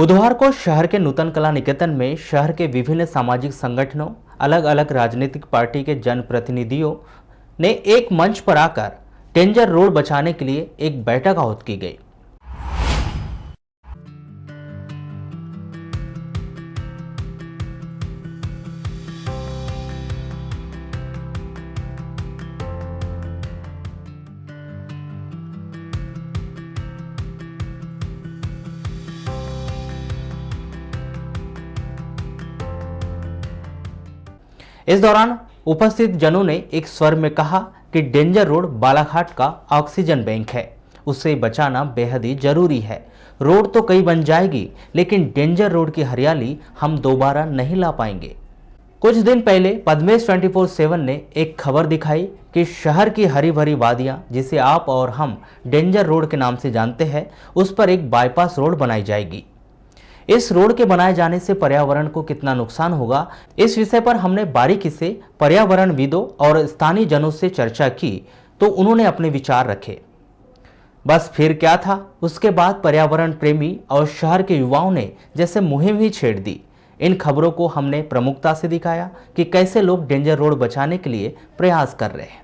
बुधवार को शहर के नूतन कला निकेतन में शहर के विभिन्न सामाजिक संगठनों, अलग अलग राजनीतिक पार्टी के जनप्रतिनिधियों ने एक मंच पर आकर डेंजर रोड बचाने के लिए एक बैठक आहूत की गई। इस दौरान उपस्थित जनों ने एक स्वर में कहा कि डेंजर रोड बालाघाट का ऑक्सीजन बैंक है, उसे बचाना बेहद ही जरूरी है। रोड तो कई बन जाएगी, लेकिन डेंजर रोड की हरियाली हम दोबारा नहीं ला पाएंगे। कुछ दिन पहले पद्मेश 24/7 ने एक खबर दिखाई कि शहर की हरी भरी वादियां, जिसे आप और हम डेंजर रोड के नाम से जानते हैं, उस पर एक बाईपास रोड बनाई जाएगी। इस रोड के बनाए जाने से पर्यावरण को कितना नुकसान होगा, इस विषय पर हमने बारीकी से पर्यावरणविदों और स्थानीय जनों से चर्चा की तो उन्होंने अपने विचार रखे। बस फिर क्या था, उसके बाद पर्यावरण प्रेमी और शहर के युवाओं ने जैसे मुहिम ही छेड़ दी। इन खबरों को हमने प्रमुखता से दिखाया कि कैसे लोग डेंजर रोड बचाने के लिए प्रयास कर रहे हैं।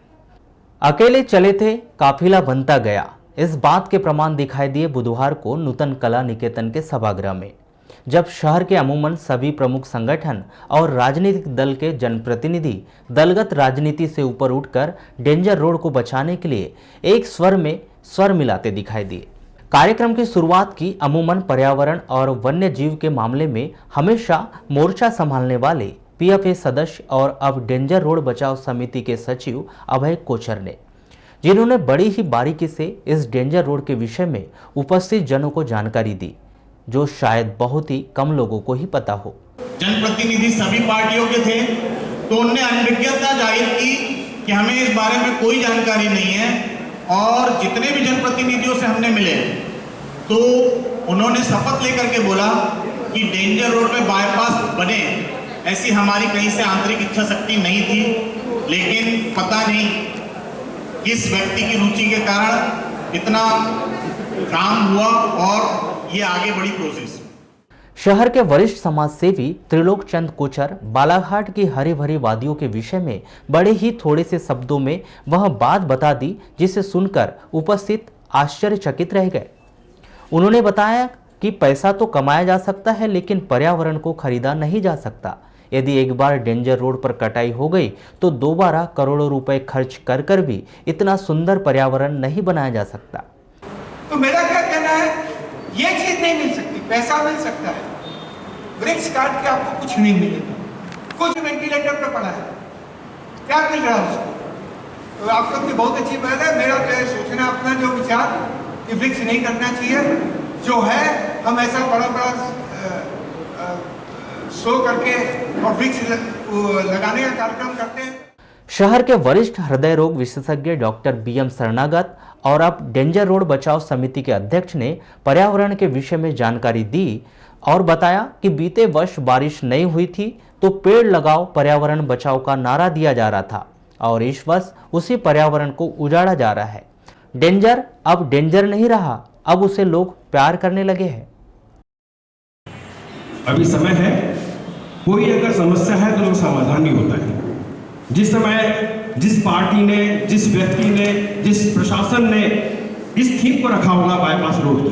अकेले चले थे, काफिला बनता गया। इस बात के प्रमाण दिखाई दिए बुधवार को नूतन कला निकेतन के सभागृह में, जब शहर के अमूमन सभी प्रमुख संगठन और राजनीतिक दल के जनप्रतिनिधि दलगत राजनीति से ऊपर उठकर डेंजर रोड को बचाने के लिए एक स्वर में स्वर मिलाते दिखाई दिए। कार्यक्रम की शुरुआत की अमूमन पर्यावरण और वन्य जीव के मामले में हमेशा मोर्चा संभालने वाले पीएफए सदस्य और अब डेंजर रोड बचाओ समिति के सचिव अभय कोचर ने, जिन्होंने बड़ी ही बारीकी से इस डेंजर रोड के विषय में उपस्थित जनों को जानकारी दी, जो शायद बहुत ही कम लोगों को ही पता हो। जनप्रतिनिधि सभी पार्टियों के थे, तो उन्होंने अनभिज्ञता जाहिर की कि हमें इस बारे में कोई जानकारी नहीं है। और जितने भी जनप्रतिनिधियों से हमने मिले तो उन्होंने शपथ लेकर के बोला कि डेंजर रोड में बाईपास बने, ऐसी हमारी कहीं से आंतरिक इच्छा शक्ति नहीं थी। लेकिन पता नहीं किस व्यक्ति की रुचि के कारण इतना काम हुआ और ये आगे बढ़ी प्रोसेस। शहर के वरिष्ठ समाज सेवी त्रिलोक चंद कोचर बालाघाट की हरी भरी वादियों के विषय में बड़े ही थोड़े से शब्दों में वह बात बता दी, जिसे सुनकर उपस्थित आश्चर्यचकित रह गए। उन्होंने बताया कि पैसा तो कमाया जा सकता है, लेकिन पर्यावरण को खरीदा नहीं जा सकता। यदि एक बार डेंजर रोड पर कटाई हो गई तो दोबारा करोड़ों रुपए खर्च कर कर भी इतना सुंदर पर्यावरण नहीं बनाया जा सकता। तो मेरा क्या कहना है, ये चीज नहीं मिल सकती, पैसा मिल सकता है, वृक्ष काट के आपको कुछ नहीं मिलेगा। कुछ वेंटिलेटर पे पड़ा है, क्या मिल रहा है उसको? तो आप लोग की बहुत अच्छी बात है। मेरा तो सोचना अपना जो विचार कि वृक्ष नहीं करना चाहिए, जो है हम ऐसा बड़ा बड़ा शो करके और वृक्ष लगाने का कार्यक्रम करते हैं। शहर के वरिष्ठ हृदय रोग विशेषज्ञ डॉक्टर बीएम शरणागत और अब डेंजर रोड बचाओ समिति के अध्यक्ष ने पर्यावरण के विषय में जानकारी दी और बताया कि बीते वर्ष बारिश नहीं हुई थी तो पेड़ लगाओ पर्यावरण बचाओ का नारा दिया जा रहा था और इस वर्ष उसी पर्यावरण को उजाड़ा जा रहा है। डेंजर अब डेंजर नहीं रहा, अब उसे लोग प्यार करने लगे हैं। अभी समय है, कोई अगर समस्या है तो उसका समाधान नहीं होता है। जिस समय जिस पार्टी ने, जिस व्यक्ति ने, जिस प्रशासन ने इस थीम को रखा होगा बाईपास रोड की,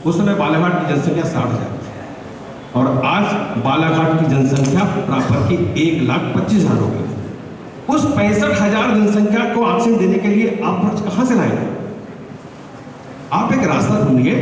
उस समय बालाघाट की जनसंख्या 60,000 और आज बालाघाट की जनसंख्या प्रॉपर की 1,25,000 हो गई। उस 65,000 जनसंख्या को ऑक्सीजन देने के लिए आप वृक्ष कहां से लाएंगे? आप एक रास्ता ढूंढिए।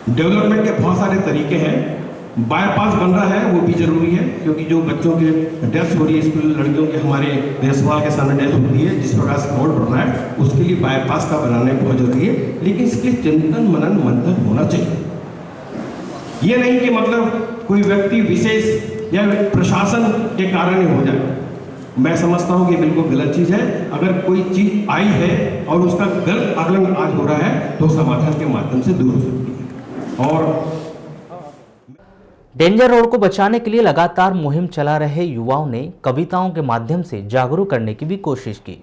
डेवलपमेंट के बहुत सारे तरीके हैं। बाईपास बन रहा है वो भी जरूरी है, क्योंकि जो बच्चों के डेथ हो रही है, स्कूल लड़कियों के हमारे देशवाल के सामने डेथ होती है, जिस प्रकार से रोड बन रहा है, उसके लिए बाईपास का बनाना बहुत जरूरी है। लेकिन इसके चिंतन मनन मंथन होना चाहिए। ये नहीं कि मतलब कोई व्यक्ति विशेष या प्रशासन के कारण ही हो जाए। मैं समझता हूँ कि बिल्कुल गलत चीज है। अगर कोई चीज आई है और उसका गलत आकलन आज हो रहा है तो समाधान के माध्यम से दूर हो सकती है। और डेंजर रोड को बचाने के लिए लगातार मुहिम चला रहे युवाओं ने कविताओं के माध्यम से जागरूक करने की भी कोशिश की।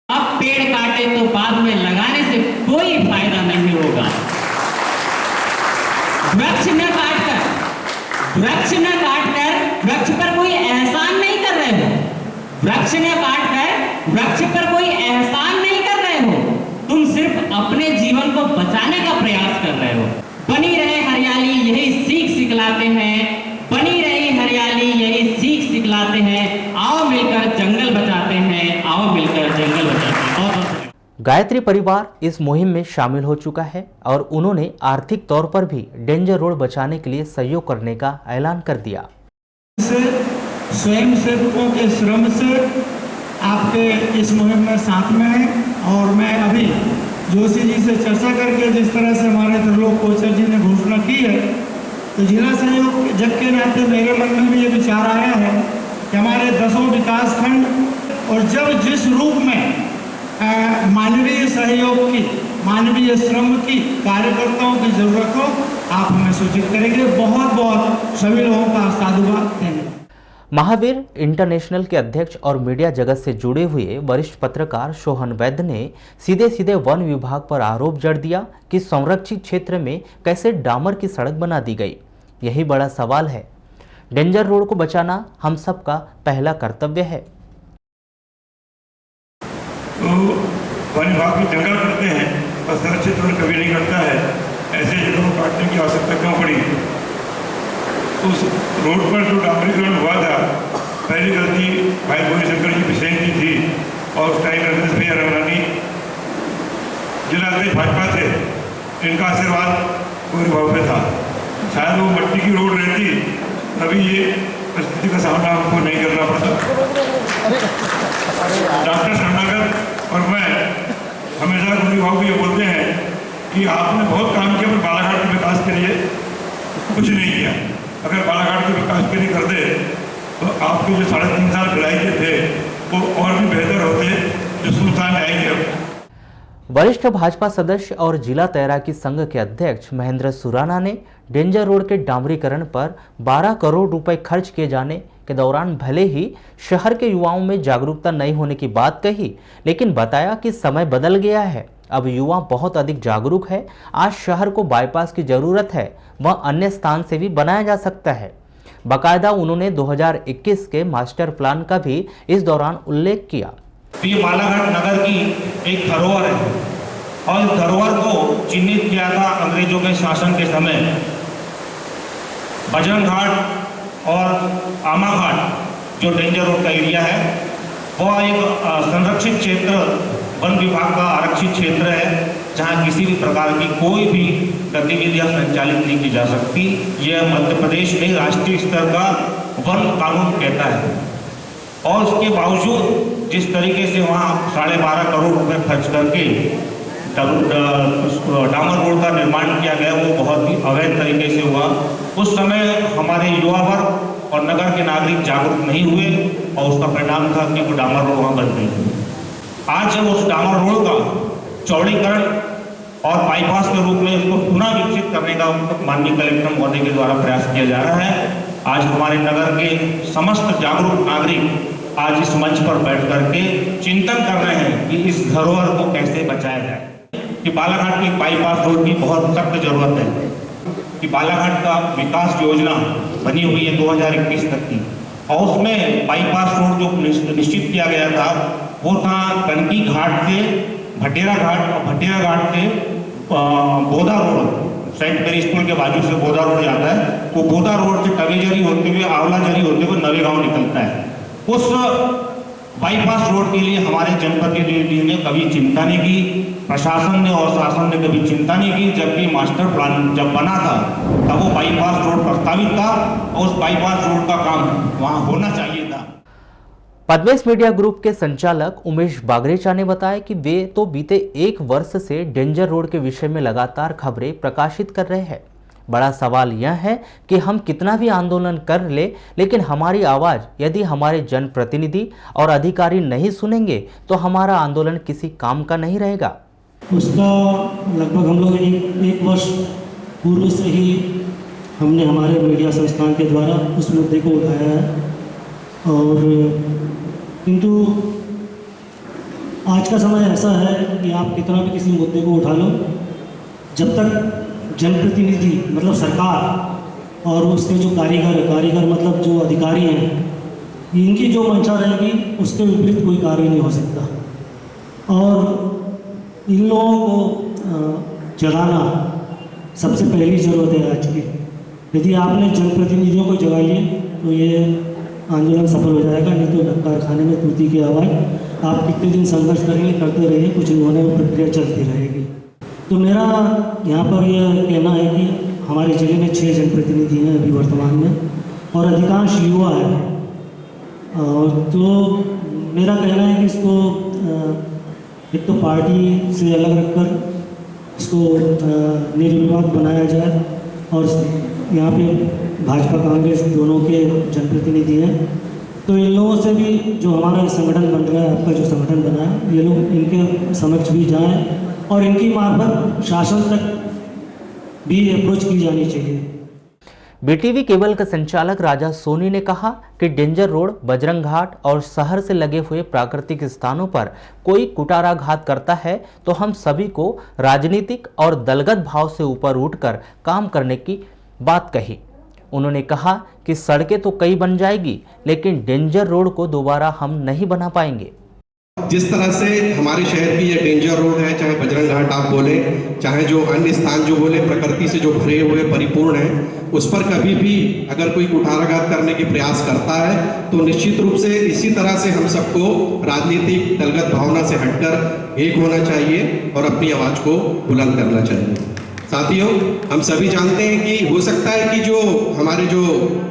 अब पेड़ काटे तो बाद में लगाने से कोई फायदा नहीं होगा। वृक्ष न काटकर वृक्ष पर कोई एहसान नहीं कर रहे हो। वृक्ष न काटकर वृक्ष पर कोई एहसान नहीं कर रहे हो। तुम सिर्फ अपने जीवन को बचाने का प्रयास कर रहे हो। बनी रहे हरियाली यही सीख सिखलाते हैं। बनी रही हरियाली यही सीख सिखलाते हैं। आओ मिलकर जंगल बचाते हैं। आओ मिलकर जंगल बचाते हैं। बहुत गायत्री परिवार इस मुहिम में शामिल हो चुका है और उन्होंने आर्थिक तौर पर भी डेंजर रोड बचाने के लिए सहयोग करने का ऐलान कर दिया। स्वयं सेवकों के श्रम से आपके इस मुहिम में साथ में है और मैं अभी जोशी जी से चर्चा करके जिस तरह से हमारे त्रिलोक कोचर जी ने घोषणा की है, तो जिला सहयोग जग के नाते मेरे मन में भी ये विचार आया है कि हमारे 10 विकास खंड और जब जिस रूप में मानवीय सहयोग की, मानवीय श्रम की, कार्यकर्ताओं की जरूरत हो, आप हमें सूचित करेंगे। बहुत बहुत सभी लोगों का साधुवाद देंगे। महावीर इंटरनेशनल के अध्यक्ष और मीडिया जगत से जुड़े हुए वरिष्ठ पत्रकार सोहन वैद्य ने सीधे सीधे वन विभाग पर आरोप जड़ दिया कि संरक्षित क्षेत्र में कैसे डामर की सड़क बना दी गई। यही बड़ा सवाल है। डेंजर रोड को बचाना हम सबका पहला कर्तव्य है। तो वन विभाग भी जंगल करते हैं और संरक्षित वन कभी नहीं करता है। ऐसे जगहों को काटने की आवश्यकता क्यों पड़ी? उस रोड पर जो डामरीकरण हुआ था, पहली गलती भाई गौरी शंकर जी बिसेन की थी और उस टाइम रमेश भैया रंगरानी जिला अध्यक्ष भाजपा थे, इनका आशीर्वाद गौरी भाव पे था। शायद वो मट्टी की रोड रहती तभी ये परिस्थिति का सामना हमको नहीं करना पड़ता। डॉक्टर शरणागत और मैं हमेशा गौरी भाव को ये बोलते हैं कि आपने बहुत काम किया पर बालाघाट के विकास के लिए कुछ नहीं किया। अगर बालाघाट के विकास के लिए कर दे तो आपके जो 3.5 साल भिलाई के थे वो और भी बेहतर होते जो सुल्तान आएंगे। वरिष्ठ भाजपा सदस्य और जिला तैराकी संघ के अध्यक्ष महेंद्र सुराना ने डेंजर रोड के डामरीकरण पर 12 करोड़ रुपए खर्च किए जाने के दौरान भले ही शहर के युवाओं में जागरूकता नहीं होने की बात कही, लेकिन बताया कि समय बदल गया है। अब युवा बहुत अधिक जागरूक है। आज शहर को बाईपास की जरूरत है, वह अन्य स्थान से भी बनाया जा सकता है। बाकायदा उन्होंने 2021 के मास्टर प्लान का भी इस दौरान उल्लेख किया। ये बालाघाट नगर की एक धरोहर है और इस धरोहर को चिन्हित किया था अंग्रेजों के शासन के समय। बजरंग घाट और आमा घाट जो डेंजर रोड का एरिया है वह एक संरक्षित क्षेत्र, वन विभाग का आरक्षित क्षेत्र है, जहां किसी भी प्रकार की कोई भी गतिविधियां संचालित नहीं की जा सकती। यह मध्य प्रदेश में राष्ट्रीय स्तर का वन कानून कहता है और उसके बावजूद जिस तरीके से वहाँ 12.5 करोड़ रुपए खर्च करके डामर रोड का निर्माण किया गया वो बहुत ही अवैध तरीके से हुआ। उस समय हमारे युवा वर्ग और नगर के नागरिक जागरूक नहीं हुए और उसका परिणाम था कि वो डामर रोड वहाँ बन गई। आज जब उस डामर रोड का चौड़ीकरण और बाईपास के रूप में उसको पुनः विकसित करने का माननीय कलेक्टर महोदय के द्वारा प्रयास किया जा रहा है। आज हमारे नगर के समस्त जागरूक नागरिक आज इस मंच पर बैठ करके चिंतन कर रहे हैं कि इस धरोहर को कैसे बचाया जाए। कि बालाघाट की बाईपास रोड की बहुत सख्त जरूरत है कि बालाघाट का विकास योजना बनी हुई है 2021 तक की और उसमें बाईपास रोड जो निश्चित किया गया था वो था कनकी घाट से भटेरा घाट और भटेरा घाट से बोधा रोड, सेंट मेरी स्कूल के बाजू से बोधा रोड जाता है। वो बोधा रोड से टवेजरी होते हुए आंवलाजरी होते हुए नवेगांव निकलता है। उस बाईपास रोड के लिए हमारे जनप्रतिनिधि ने कभी चिंता नहीं की, प्रशासन ने और शासन ने कभी चिंता नहीं की। जबकि मास्टर प्लान जब बना था तब वो बाईपास रोड प्रस्तावित था और उस बाईपास रोड का काम वहाँ होना चाहिए था। पद्मेश मीडिया ग्रुप के संचालक उमेश बागरेचा ने बताया कि वे तो बीते 1 वर्ष से डेंजर रोड के विषय में लगातार खबरें प्रकाशित कर रहे हैं। बड़ा सवाल यह है कि हम कितना भी आंदोलन कर ले, लेकिन हमारी आवाज़ यदि हमारे जनप्रतिनिधि और अधिकारी नहीं सुनेंगे तो हमारा आंदोलन किसी काम का नहीं रहेगा। उसका लगभग हम लोग एक वर्ष पूर्व से ही हमने हमारे मीडिया संस्थान के द्वारा उस मुद्दे को उठाया है और किंतु आज का समय ऐसा है कि आप कितना भी किसी मुद्दे को उठा लो, जब तक जनप्रतिनिधि मतलब सरकार और उसके जो कारीगर मतलब जो अधिकारी हैं, इनकी जो मंशा रहेगी उसके विपरीत कोई कार्य नहीं हो सकता। और इन लोगों को जगाना सबसे पहली ज़रूरत है आज की। यदि आपने जनप्रतिनिधियों को जगा लिए तो ये आंदोलन सफल हो जाएगा, नहीं तो कारखाने में तूती की आवाज़। आप कितने दिन संघर्ष करेंगे, करते रहिए, कुछ नहीं होने में प्रक्रिया चलती रहेगी। तो मेरा यहाँ पर यह कहना है कि हमारे ज़िले में 6 जनप्रतिनिधि हैं अभी वर्तमान में, और अधिकांश युवा हैं। तो मेरा कहना है कि इसको एक तो पार्टी से अलग रखकर इसको निर्विवाद बनाया जाए, और यहाँ पे भाजपा कांग्रेस दोनों के जनप्रतिनिधि हैं। तो इन लोगों से भी जो हमारा संगठन बन रहा है, आपका जो संगठन बना है, ये लोग इनके समक्ष भी जाएं और इनकी मार्फत शासन तक भी अप्रोच की जानी चाहिए। बीटीवी केबल के संचालक राजा सोनी ने कहा कि डेंजर रोड, बजरंग घाट और शहर से लगे हुए प्राकृतिक स्थानों पर कोई कुटाराघात करता है तो हम सभी को राजनीतिक और दलगत भाव से ऊपर उठकर काम करने की बात कही। उन्होंने कहा कि सड़कें तो कई बन जाएगी, लेकिन डेंजर रोड को दोबारा हम नहीं बना पाएंगे। जिस तरह से हमारे शहर की ये डेंजर रोड है, चाहे बजरंग घाट आप बोले, चाहे जो अन्य स्थान जो बोले, प्रकृति से जो भरे हुए परिपूर्ण हैं, उस पर कभी भी अगर कोई कुठाराघात करने की प्रयास करता है तो निश्चित रूप से इसी तरह से हम सबको राजनीतिक दलगत भावना से हटकर एक होना चाहिए और अपनी आवाज को बुलंद करना चाहिए। साथियों, हम सभी जानते हैं कि हो सकता है कि जो हमारे जो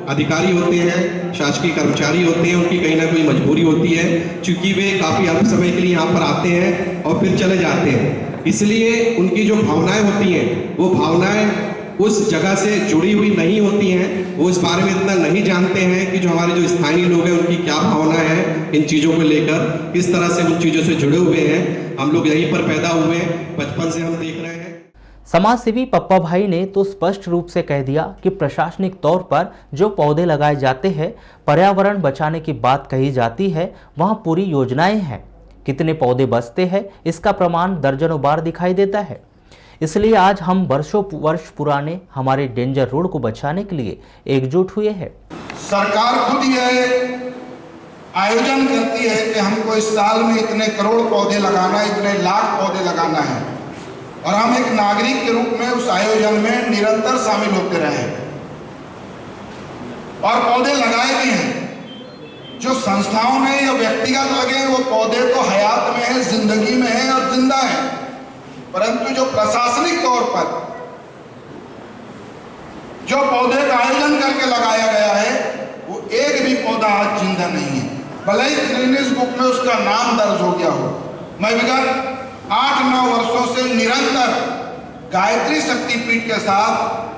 अधिकारी होते हैं, शासकीय कर्मचारी होते हैं, उनकी कहीं ना कोई मजबूरी होती है, क्योंकि वे काफ़ी अल्प समय के लिए यहाँ पर आते हैं और फिर चले जाते हैं। इसलिए उनकी जो भावनाएं होती हैं, वो भावनाएं उस जगह से जुड़ी हुई नहीं होती हैं। वो इस बारे में इतना नहीं जानते हैं कि जो हमारे जो स्थानीय लोग हैं उनकी क्या भावना है इन चीज़ों को लेकर, किस तरह से उन चीज़ों से जुड़े हुए हैं। हम लोग यहीं पर पैदा हुए, बचपन से हम देख रहे हैं। समाज सेवी पप्पा भाई ने तो स्पष्ट रूप से कह दिया कि प्रशासनिक तौर पर जो पौधे लगाए जाते हैं, पर्यावरण बचाने की बात कही जाती है, वहां पूरी योजनाएं हैं। कितने पौधे बचते हैं इसका प्रमाण दर्जनों बार दिखाई देता है। इसलिए आज हम वर्षों वर्ष पुराने हमारे डेंजर रोड को बचाने के लिए एकजुट हुए हैं। सरकार खुद यह आयोजन करती है कि हमको इस साल में इतने करोड़ पौधे लगाना, इतने लाख पौधे लगाना है, और हम एक नागरिक के रूप में उस आयोजन में निरंतर शामिल होते रहे और पौधे लगाए भी हैं। जो संस्थाओं में या व्यक्तिगत लगे वो पौधे तो हयात में है, जिंदगी में है और जिंदा है, परंतु जो प्रशासनिक तौर पर जो पौधे का आयोजन करके लगाया गया है वो एक भी पौधा आज जिंदा नहीं है, भले ही गिनीज बुक में उसका नाम दर्ज हो गया हो। मैं विगत 8-9 वर्षों से निरंतर गायत्री शक्तिपीठ के साथ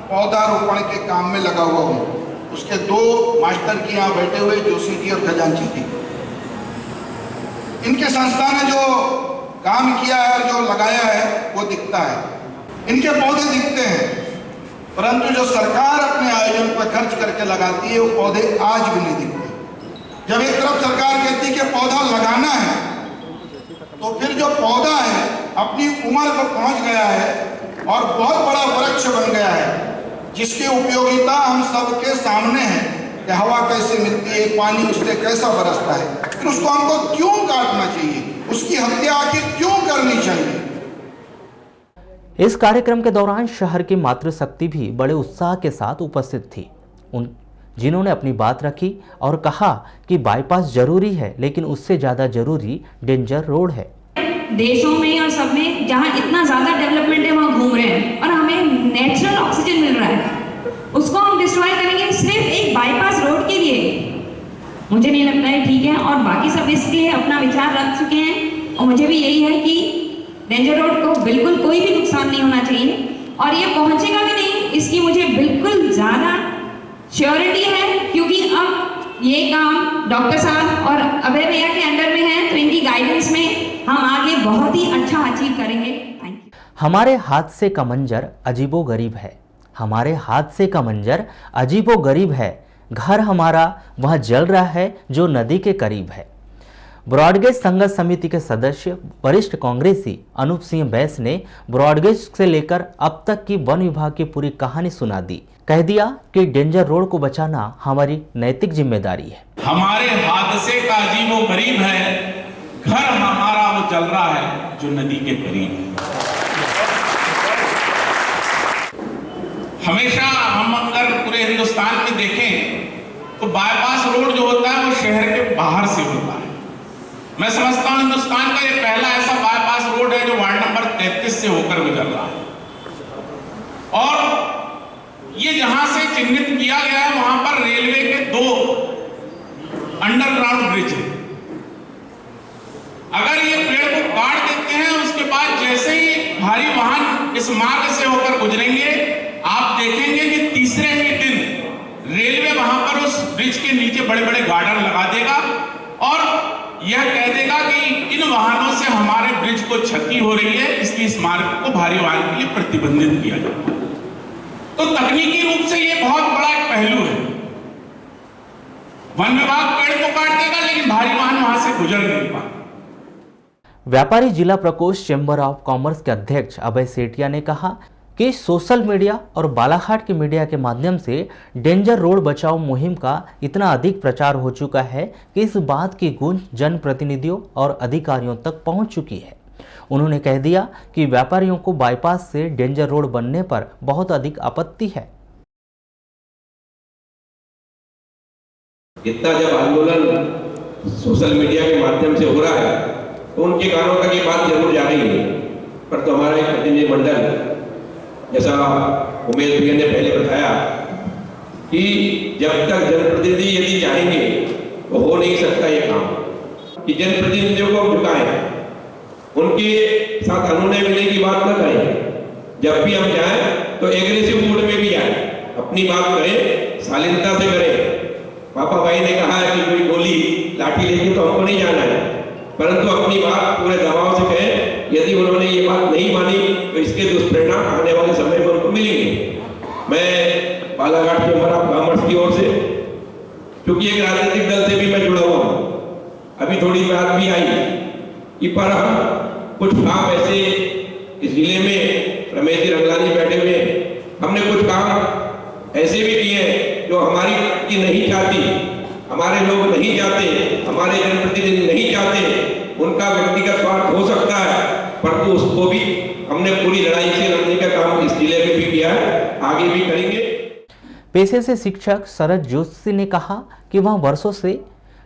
पौधारोपण के काम में लगा हुआ हूँ। उसके 2 मास्टर की यहाँ बैठे हुए, जोशी जी और खजांची जी, इनके संस्था ने जो काम किया है और जो लगाया है वो दिखता है, इनके पौधे दिखते हैं, परंतु जो सरकार अपने आयोजन पर खर्च करके लगाती है वो पौधे आज भी नहीं दिखते। जब एक तरफ सरकार कहती है कि पौधा लगाना है, तो फिर जो पौधा है अपनी उम्र पर पहुंच गया है और बहुत बड़ा वृक्ष बन गया है, जिसकी उपयोगिता हम सबके सामने है कि हवा कैसे मिलती है, पानी उससे कैसा बरसता है, फिर उसको हमको क्यों काटना चाहिए, उसकी हत्या आखिर क्यों करनी चाहिए। इस कार्यक्रम के दौरान शहर की मातृशक्ति भी बड़े उत्साह के साथ उपस्थित थी, जिन्होंने अपनी बात रखी और कहा कि बाईपास जरूरी है, लेकिन उससे ज़्यादा जरूरी डेंजर रोड है। देशों में और सब में जहाँ इतना ज़्यादा डेवलपमेंट है वहाँ घूम रहे हैं और हमें नेचुरल ऑक्सीजन मिल रहा है, उसको हम डिस्ट्रॉय करेंगे सिर्फ एक बाईपास रोड के लिए। मुझे नहीं लगता है ठीक है, और बाकी सब इसलिए अपना विचार रख चुके हैं, और मुझे भी यही है कि डेंजर रोड को बिल्कुल कोई भी नुकसान नहीं होना चाहिए, और ये पहुँचेगा भी नहीं, इसकी मुझे बिल्कुल ज़्यादा श्योरिटी है, क्योंकि अब ये काम डॉक्टर साहब और अभय भैया के अंडर में है, तो इनकी गाइडेंस में हम आगे बहुत ही अच्छा अचीव करेंगे। Thank you. हमारे हादसे का मंजर अजीबो गरीब है, हमारे हादसे का मंजर अजीबो गरीब है। घर हमारा वह जल रहा है जो नदी के करीब है। ब्रॉडगेज संघर्ष समिति के सदस्य वरिष्ठ कांग्रेसी अनूप सिंह बैस ने ब्रॉडगेज से लेकर अब तक की वन विभाग की पूरी कहानी सुना दी। कह दिया कि डेंजर रोड को बचाना हमारी नैतिक जिम्मेदारी है। हमारे हादसे का अजीबोगरीब है, घर हमारा वो चल रहा है जो नदी के करीब है। हमेशा हम अगर पूरे हिंदुस्तान में देखें तो बाईपास रोड जो होता है वो शहर के बाहर से होता है। मैं समझता हूं हिंदुस्तान का ये पहला ऐसा बाईपास रोड है जो वार्ड नंबर 33 से होकर गुजर रहा है। और ये जहां से चिन्हित किया गया है वहां पर रेलवे के 2 अंडरग्राउंड ब्रिज है। अगर ये पेड़ को काट देते हैं उसके बाद जैसे ही भारी वाहन इस मार्ग से होकर गुजरेंगे आप देखेंगे कि तीसरे ही दिन रेलवे वहां पर उस ब्रिज के नीचे बड़े बड़े गार्डन लगा देगा और यह कह देगा कि इन वाहनों से हमारे ब्रिज को क्षति हो रही है, इसलिए इस मार्ग को भारी वाहन के लिए प्रतिबंधित किया जाता है। तो तकनीकी रूप से यह बहुत बड़ा एक पहलू है। वन विभाग पेड़ को काट देगा लेकिन भारी वाहन वहां से गुजर नहीं पाएगा। व्यापारी जिला प्रकोष्ठ चैम्बर ऑफ कॉमर्स के अध्यक्ष अभय सेठिया ने कहा कि सोशल मीडिया और बालाघाट के मीडिया के माध्यम से डेंजर रोड बचाओ मुहिम का इतना अधिक प्रचार हो चुका है कि इस बात की गूंज जनप्रतिनिधियों और अधिकारियों तक पहुंच चुकी है। उन्होंने कह दिया कि व्यापारियों को बाईपास से डेंजर रोड बनने पर बहुत अधिक आपत्ति है। इतना जब आंदोलन सोशल मीडिया के माध्यम से हो रहा है तो उनके कानों तक ये बात जरूर जा रही है, पर तो हमारा एक प्रतिनिधिमंडल जैसा उमेश भैया ने पहले बताया कि जब तक जनप्रतिनिधि यदि चाहेंगे तो हो नहीं सकता ये काम कि जनप्रतिनिधियों को हम झुकाएं, उनके साथ अनुनय मिलने की बात न करें। जब भी हम जाएं तो एग्रेसिव मूड में भी जाएं, अपनी बात करें, शालीनता से करें। पापा भाई ने कहा है कि कोई गोली लाठी लेके तो हमको नहीं जाना है, परंतु अपनी बात पूरे दबाव से कहें। यदि उन्होंने ये बात नहीं मानी तो इसके दुष्परिणाम आने वाले समय में उनको मिलेंगे। मैं बालाघाट चैम्बर ऑफ कॉमर्स की ओर से, क्योंकि एक राजनीतिक दल से भी मैं जुड़ा हुआ हूँ, अभी थोड़ी बात भी आई कि पर हम कुछ काम ऐसे इस जिले में रमेश जी रंगलानी बैठे हुए, हमने कुछ काम ऐसे भी किए जो हमारी की नहीं चाहती, हमारे लोग नहीं चाहते, हमारे जनप्रतिनिधि नहीं चाहते, उनका व्यक्तिगत स्वार्थ हो सकता है, परंतु उसको भी हमने पूरी लड़ाई से लड़ने का काम इस जिले में भी किया है, आगे भी करेंगे। पेशे से शिक्षक शरद जोशी ने कहा कि वह वर्षों से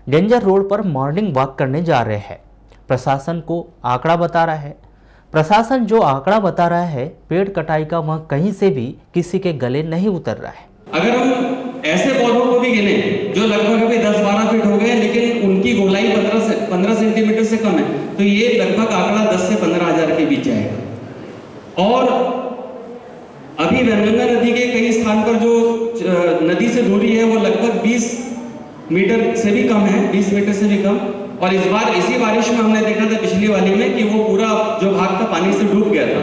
डेंजर रोड पर मॉर्निंग वॉक करने जा रहे हैं। प्रशासन को आंकड़ा बता रहा है, प्रशासन जो आंकड़ा बता रहा है पेड़ कटाई का वह कहीं से भी किसी के गले नहीं उतर रहा है। अगर हम ऐसे पौधों को भी गिने जो लगभग अभी 10-12 फीट हो गए लेकिन उनकी गोलाई 15 सेंटीमीटर से कम है, तो ये लगभग आंकड़ा 10 से 15 हजार के बीच आएगा। और अभी वेंगंगा नदी के कई स्थान पर जो नदी से दूरी है वो लगभग 20 मीटर से भी कम है, 20 मीटर से भी कम। और इस बार इसी बारिश में हमने देखा था पिछली वाली में कि वो पूरा जो भाग था पानी से डूब गया था।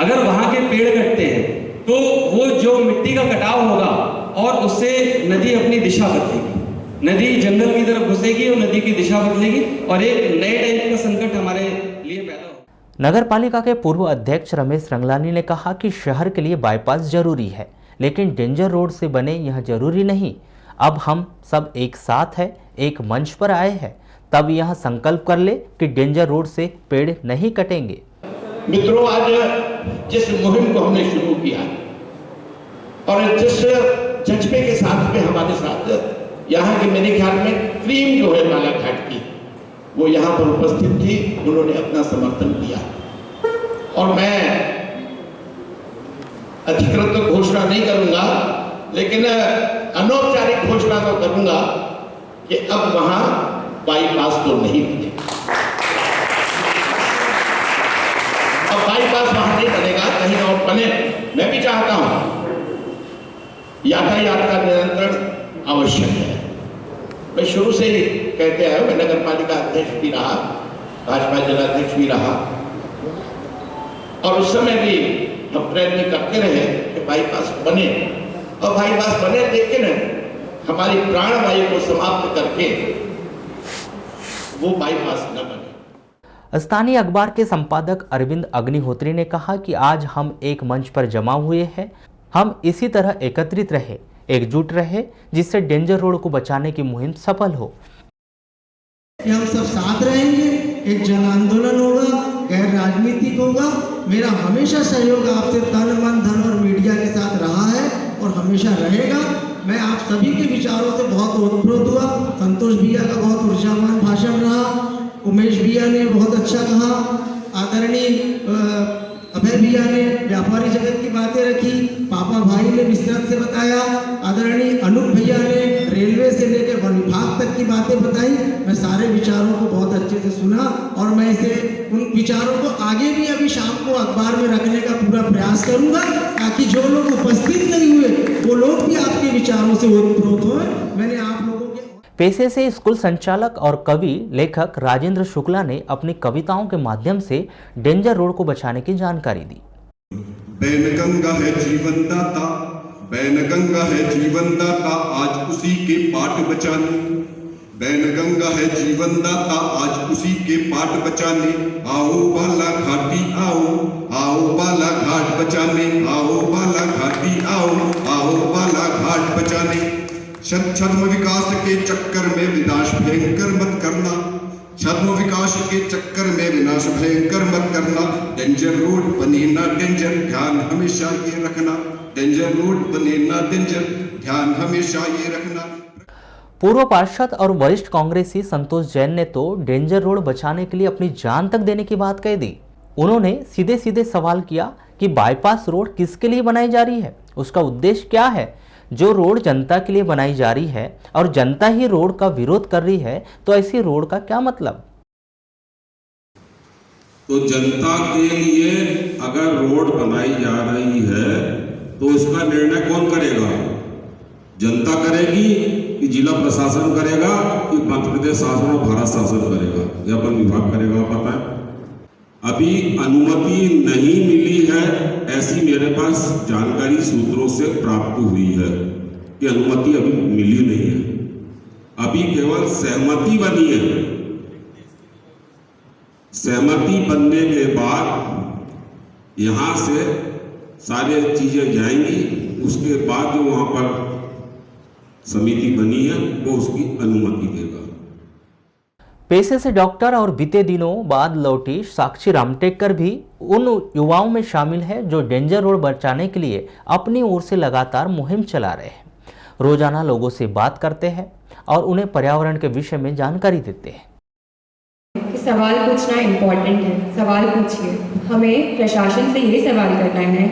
अगर वहां के पेड़ कटते हैं तो वो जो मिट्टी का कटाव होगा और उससे नदी अपनी दिशा बदलेगी, नदी जंगल की तरफ घुसेगी और नदी की दिशा बदलेगी और एक नए टाइप का संकट हमारे लिए पैदा होगा। नगर पालिका के पूर्व अध्यक्ष रमेश रंगलानी ने कहा कि शहर के लिए बाईपास जरूरी है, लेकिन डेंजर रोड से बने यह जरूरी नहीं। अब हम सब एक साथ है, एक मंच पर आए हैं, तब यह संकल्प कर ले कि डेंजर रोड से पेड़ नहीं कटेंगे। मित्रों, आज जिस मुहिम को हमने शुरू किया और जिस जज्बे के साथ में हमारे साथ यहाँ के मेरे ख्याल में टीम जो है बालाघाट की वो यहाँ पर उपस्थित थी, उन्होंने अपना समर्थन दिया। और मैं अधिकृत घोषणा नहीं करूंगा, लेकिन अनौपचारिक घोषणा तो करूंगा कि अब वहां बाईपास तो नहीं बनेगा। अब बाईपास वहां नहीं बनेगा, कहीं और बने। मैं भी चाहता हूं यातायात का नियंत्रण आवश्यक है। मैं शुरू से ही कहते आया, मैं नगर पालिका अध्यक्ष भी रहा, भाजपा जिलाध्यक्ष भी रहा, और उस समय भी हम प्रयत्न करते रहे कि बाईपास बने। और बाईपास बने, लेकिन हमारी प्राणवायु को समाप्त करके वो बाईपास न बने। स्थानीय अखबार के संपादक अरविंद अग्निहोत्री ने कहा कि आज हम एक मंच पर जमा हुए हैं। हम इसी तरह एकत्रित रहे, एकजुट रहे, जिससे डेंजर रोड को बचाने की मुहिम सफल हो। हम सब साथ रहेंगे, एक जन आंदोलन होगा, गैर राजनीतिक होगा। मेरा हमेशा सहयोग आपसे तन मन धन और मीडिया के साथ रहा है और हमेशा रहेगा। मैं आप सभी के विचारों से बहुत ओतप्रोत हुआ। संतोष भैया का बहुत ऊर्जावान भाषण रहा, उमेश भैया ने बहुत अच्छा कहा, आदरणीय अभय भैया ने व्यापारी जगत की बातें रखी, पापा भाई ने विस्तृत से बताया, आदरणीय अनूप भैया ने रेलवे से लेकर वन विभाग तक की बातें बताई। मैं सारे विचारों को बहुत अच्छे से सुना और मैं इसे उन विचारों को आगे भी अभी शाम को अखबार में रखने का पूरा प्रयास करूंगा, ताकि जो लोग उपस्थित नहीं हुए वो लोग भी आपके विचारों से ओतप्रोत हों। मैंने आप लोगों के पेशे से स्कूल संचालक और कवि लेखक राजेंद्र शुक्ला ने अपनी कविताओं के माध्यम से डेंजर रोड को बचाने की जानकारी दी। बैनगंगा है जीवन दाता, बैनगंगा है जीवन दाता, आज उसी के पाट बचाने। बैनगंगा है जीवन दाता, आज उसी के पाट बचाने। आओ बाला घाटी आओ, आओ बाला घाट बचाने, आओ बाला घाटी आओ, आओ बाला घाट बचाने। छद्म विकास के चक्कर में विनाश भयंकर मत करना, छद्म विकास के चक्कर में विनाश भयंकर मत करना। डेंजर रोड बने ना डेंजर, ध्यान हमेशा ये रखना। डेंजर रोड बने ना डेंजर, ध्यान हमेशा ये रखना। पूर्व पार्षद और वरिष्ठ कांग्रेसी संतोष जैन ने तो डेंजर रोड बचाने के लिए अपनी जान तक देने की बात कह दी। उन्होंने सीधे सीधे सवाल किया कि बाईपास रोड किसके लिए बनाई जा रही है, उसका उद्देश्य क्या है। जो रोड जनता के लिए बनाई जा रही है और जनता ही रोड का विरोध कर रही है, तो ऐसी रोड का क्या मतलब। तो जनता के लिए अगर रोड बनाई जा रही है तो इसका निर्णय कौन करेगा? जनता करेगी कि जिला प्रशासन करेगा कि मध्य प्रदेश शासन और भारत शासन करेगा या वन विभाग करेगा? पता है अभी अनुमति नहीं मिली है, ऐसी मेरे पास जानकारी सूत्रों से प्राप्त हुई है कि अनुमति अभी मिली नहीं है। अभी केवल सहमति बनी है। सहमति बनने के बाद यहां से सारी चीजें जाएंगी, उसके बाद जो वहां पर समिति बनी है वो उसकी अनुमति देगा। पेशे से डॉक्टर और बीते दिनों बाद लौटी साक्षी रामटेकर भी उन युवाओं में शामिल है जो डेंजर रोड बचाने के लिए अपनी ओर से लगातार मुहिम चला रहे हैं। रोजाना लोगों से बात करते हैं और उन्हें पर्यावरण के विषय में जानकारी देते हैं। सवाल पूछना इम्पोर्टेंट है, सवाल पूछिए। हमें प्रशासन से ये सवाल करना है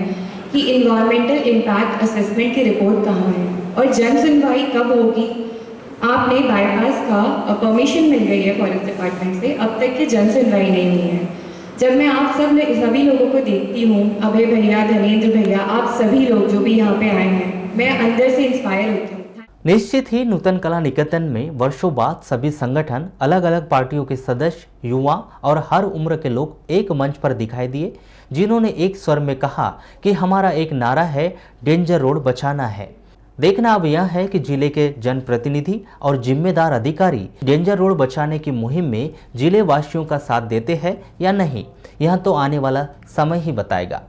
कि इन्वायरमेंटल इम्पैक्ट असेसमेंट की रिपोर्ट कहाँ है और जन सुनवाई कब होगी। आपने बाईपास का परमिशन मिल गई है फॉरेस्ट डिपार्टमेंट से, अब तक की जन सुनवाई नहीं हुई है। जब मैं आप सभी लोगों को देखती हूँ, अभय भैया, धनेंद्र भैया, आप सभी लोग जो भी यहाँ पे आए हैं, मैं अंदर से इंस्पायर होती हूँ। निश्चित ही नूतन कला निकेतन में वर्षों बाद सभी संगठन, अलग अलग पार्टियों के सदस्य, युवा और हर उम्र के लोग एक मंच पर दिखाई दिए, जिन्होंने एक स्वर में कहा कि हमारा एक नारा है, डेंजर रोड बचाना है। देखना अब यह है कि जिले के जनप्रतिनिधि और जिम्मेदार अधिकारी डेंजर रोड बचाने की मुहिम में जिले वासियों का साथ देते हैं या नहीं। यह तो आने वाला समय ही बताएगा।